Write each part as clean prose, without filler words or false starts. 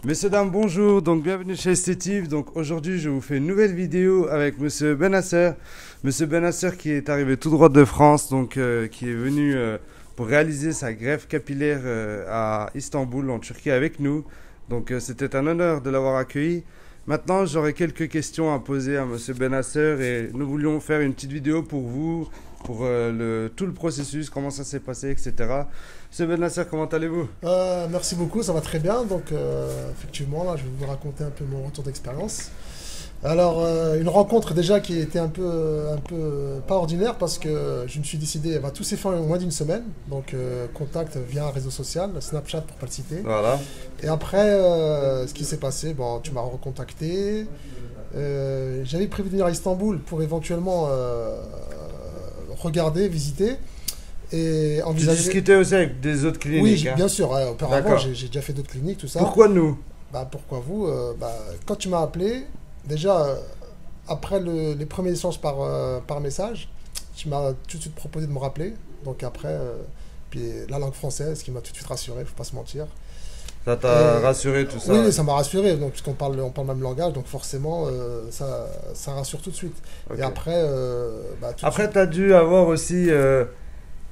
Messieurs, dames, bonjour, donc bienvenue chez Estetiv. Donc aujourd'hui je vous fais une nouvelle vidéo avec Monsieur Benasser. Monsieur Benasser qui est arrivé tout droit de France, donc qui est venu pour réaliser sa greffe capillaire à Istanbul en Turquie avec nous. Donc c'était un honneur de l'avoir accueilli. Maintenant j'aurais quelques questions à poser à Monsieur Benasser et nous voulions faire une petite vidéo pour vous, pour tout le processus, comment ça s'est passé, etc. Monsieur Benasser, comment allez-vous? Merci beaucoup, ça va très bien. Donc, effectivement, là, je vais vous raconter un peu mon retour d'expérience. Alors, une rencontre déjà qui était un peu pas ordinaire parce que je me suis décidé, tout s'est fait en moins d'une semaine. Donc, contact via un réseau social, Snapchat pour pas le citer. Voilà. Et après, ce qui s'est passé, bon, tu m'as recontacté. J'avais prévu de venir à Istanbul pour éventuellement regarder, visiter. Et Tu discutais aussi avec des autres cliniques? Oui, hein? bien sûr. Auparavant, j'ai déjà fait d'autres cliniques, tout ça. Pourquoi nous? Pourquoi vous quand tu m'as appelé, déjà, après les premiers échanges par message, tu m'as tout de suite proposé de me rappeler. Donc après, puis la langue française qui m'a tout de suite rassuré, faut pas se mentir. Ça t'a rassuré tout ça? Oui, ça m'a rassuré, donc, puisqu'on parle le même langage, donc forcément, ça rassure tout de suite. Okay. Et après, après, tu as dû avoir aussi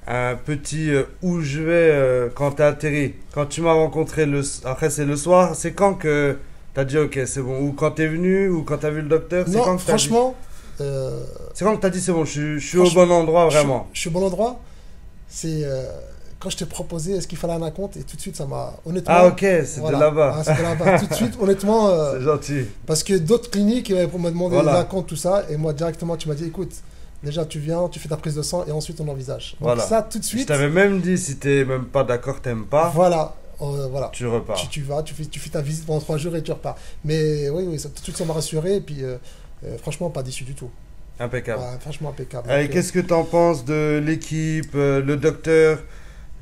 un petit où je vais quand tu as atterri. Quand tu m'as rencontré, après c'est le soir, c'est quand que tu as dit ok, c'est bon? Ou quand tu es venu, ou quand tu as vu le docteur? Non, quand que franchement... c'est quand que tu as dit c'est bon, je suis au bon endroit vraiment? Je suis au bon endroit, c'est... quand je t'ai proposé est-ce qu'il fallait un acompte, et tout de suite ça m'a honnêtement... Ah ok, c'était voilà. là-bas. Ah, c'était là-bas, tout de suite, honnêtement... c'est gentil. Parce que d'autres cliniques pour me demander voilà. des acomptes, tout ça, et moi directement tu m'as dit écoute, déjà tu viens, tu fais ta prise de sang et ensuite on envisage. Donc voilà. ça tout de suite... Je t'avais même dit si t'es même pas d'accord, t'aimes pas. Voilà. Voilà. Tu repars. Tu vas, tu fais ta visite pendant 3 jours et tu repars. Mais oui, ça, tout de suite ça m'a rassuré, et puis franchement pas déçu du tout. Impeccable. Ouais, franchement impeccable. Allez, qu'est-ce que tu en penses de l'équipe, le docteur?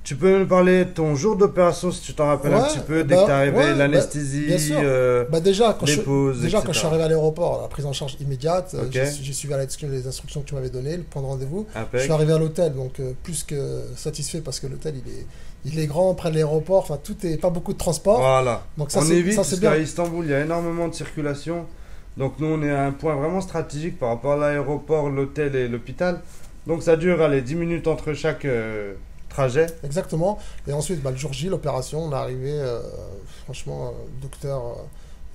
Tu peux me parler de ton jour d'opération si tu t'en rappelles un petit peu, dès que tu es arrivé, l'anesthésie, déjà, quand les pauses, déjà quand je suis arrivé à l'aéroport, la prise en charge immédiate, okay. j'ai suivi les instructions que tu m'avais données, le point de rendez-vous. Impec. Je suis arrivé à l'hôtel, donc plus que satisfait parce que l'hôtel il est grand près de l'aéroport, enfin tout est pas beaucoup de transport. Voilà. Donc ça, on évite ça, parce qu'à Istanbul il y a énormément de circulation. Donc nous on est à un point vraiment stratégique par rapport à l'aéroport, l'hôtel et l'hôpital. Donc ça dure 10 minutes entre chaque trajet. Exactement. Et ensuite le jour J, l'opération, on est arrivé, franchement, docteur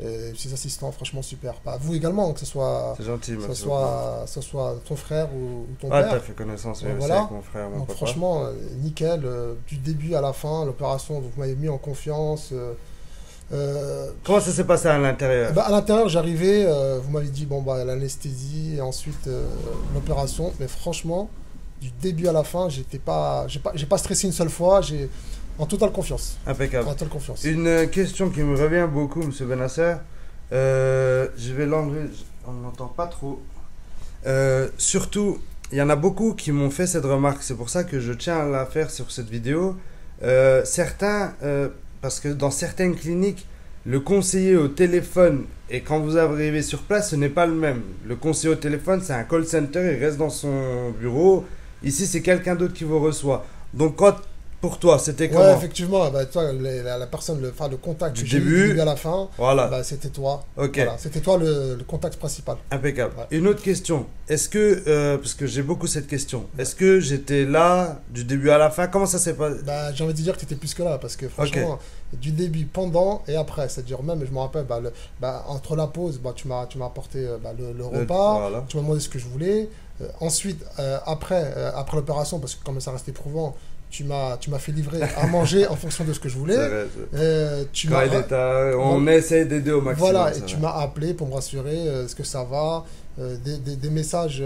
et ses assistants, franchement super. Vous également, que ce soit, gentil, ce soit ton frère ou ton père. Ah, t'as fait connaissance avec mon frère, mon donc, papa. franchement, nickel, du début à la fin, l'opération, vous m'avez mis en confiance. Comment ça s'est passé à l'intérieur? À l'intérieur, j'arrivais, vous m'avez dit l'anesthésie et ensuite l'opération, mais franchement, du début à la fin, j'ai pas stressé une seule fois, j'ai en totale confiance. Impeccable. En totale confiance. Une question qui me revient beaucoup, Monsieur Benasser, je vais l'enlever, on n'entend pas trop. Surtout, il y en a beaucoup qui m'ont fait cette remarque, c'est pour ça que je tiens à la faire sur cette vidéo. Certains, parce que dans certaines cliniques, le conseiller au téléphone et quand vous arrivez sur place, ce n'est pas le même. Le conseiller au téléphone, c'est un call center, il reste dans son bureau. Ici, c'est quelqu'un d'autre qui vous reçoit. Donc, pour toi, c'était comment? Ouais, effectivement, toi, la personne, le contact du début à la fin, voilà. C'était toi. Ok. Voilà, c'était toi le contact principal. Impeccable. Ouais. Une autre question. Est-ce que, parce que j'ai beaucoup cette question, est-ce que j'étais là du début à la fin? Comment ça s'est passé? J'ai envie de dire que tu étais plus que là, parce que franchement, du début, pendant et après, c'est-à-dire même, je me rappelle, entre la pause, tu m'as apporté le repas, voilà. Tu m'as demandé ce que je voulais. Ensuite, après l'opération, parce que comme ça restait éprouvant, tu m'as fait livrer à manger en fonction de ce que je voulais. On essaie d'aider au maximum. Voilà, et tu m'as appelé pour me rassurer, est-ce que ça va, des messages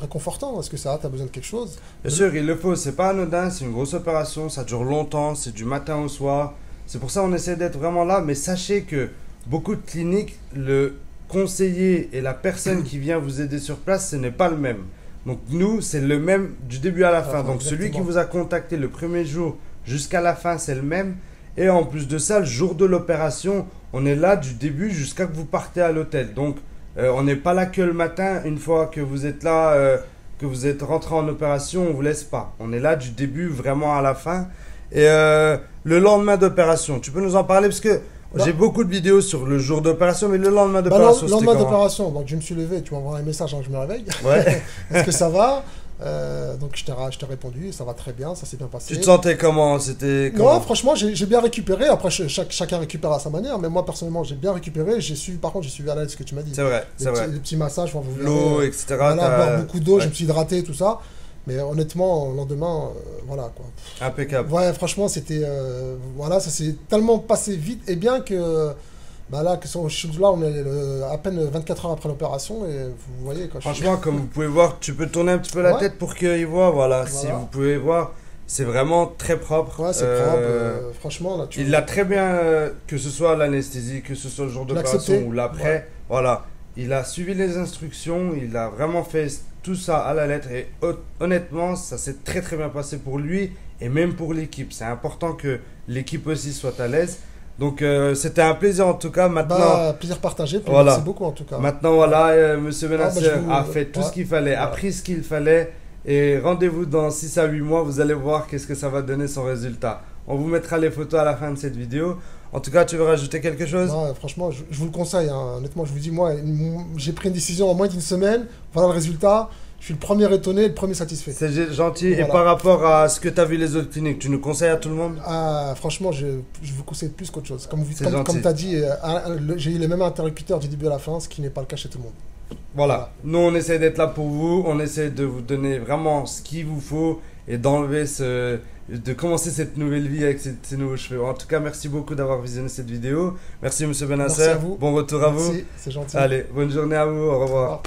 réconfortants, est-ce que ça va, tu as besoin de quelque chose? Bien sûr, il le faut, c'est pas anodin, c'est une grosse opération, ça dure longtemps, c'est du matin au soir. C'est pour ça qu'on essaie d'être vraiment là, mais sachez que beaucoup de cliniques, le conseiller et la personne qui vient vous aider sur place, ce n'est pas le même. Donc nous, c'est le même du début à la fin. Donc exactement. Celui qui vous a contacté le premier jour jusqu'à la fin, c'est le même. Et en plus de ça, le jour de l'opération, on est là du début jusqu'à que vous partez à l'hôtel. Donc on n'est pas là que le matin. Une fois que vous êtes là, que vous êtes rentré en opération, on ne vous laisse pas. On est là du début vraiment à la fin. Et le lendemain d'opération, tu peux nous en parler parce que J'ai beaucoup de vidéos sur le jour d'opération, mais le lendemain d'opération, le lendemain d'opération, donc je me suis levé, tu m'envoies un message quand je me réveille. Ouais. Est-ce que ça va? Donc je t'ai répondu, ça va très bien, ça s'est bien passé. Tu te sentais comment? Non, franchement, j'ai bien récupéré. Après, chacun récupère à sa manière, mais moi personnellement, j'ai bien récupéré. Par contre, j'ai suivi à l'aide ce que tu m'as dit. C'est vrai, c'est vrai. Les petits massages, l'eau, etc. Voilà, boire beaucoup d'eau, je me suis hydraté, tout ça. Mais honnêtement, le lendemain, voilà quoi. Impeccable. Ouais, franchement, c'était. Voilà, ça s'est tellement passé vite et bien que. Bah là, là, on est à peine 24 heures après l'opération et vous voyez quoi. Franchement, comme vous pouvez voir, tu peux tourner un petit peu la tête pour qu'ils voient. Voilà, si vous pouvez voir, c'est vraiment très propre. Ouais, c'est propre. Franchement, là, il l'a très bien, que ce soit l'anesthésie, que ce soit le jour d'opération ou l'après. Ouais. Voilà, il a suivi les instructions, il a vraiment fait tout ça à la lettre et honnêtement, ça s'est très très bien passé pour lui et même pour l'équipe. C'est important que l'équipe aussi soit à l'aise. Donc c'était un plaisir en tout cas. Maintenant, plaisir partagé. Voilà. Merci beaucoup en tout cas. Maintenant voilà, Monsieur Benasser a fait tout ce qu'il fallait, a pris ce qu'il fallait et rendez-vous dans 6 à 8 mois. Vous allez voir qu'est-ce que ça va donner son résultat. On vous mettra les photos à la fin de cette vidéo. En tout cas, tu veux rajouter quelque chose? Non, franchement, je vous le conseille. Hein. Honnêtement, je vous dis, moi, j'ai pris une décision en moins d'une semaine. Voilà le résultat. Je suis le premier étonné, le premier satisfait. C'est gentil. Voilà. Et par rapport à ce que tu as vu les autres cliniques, tu nous conseilles à tout le monde? Franchement, je vous conseille plus qu'autre chose. Comme tu as dit, j'ai eu les mêmes interlocuteurs du début à la fin, ce qui n'est pas le cas chez tout le monde. Voilà. Nous, on essaie d'être là pour vous. On essaie de vous donner vraiment ce qu'il vous faut et d'enlever de commencer cette nouvelle vie avec ces nouveaux cheveux. En tout cas, merci beaucoup d'avoir visionné cette vidéo. Merci, Monsieur Benasser. Merci à vous. Bon retour à vous. Merci, c'est gentil. Allez, bonne journée à vous. Au revoir.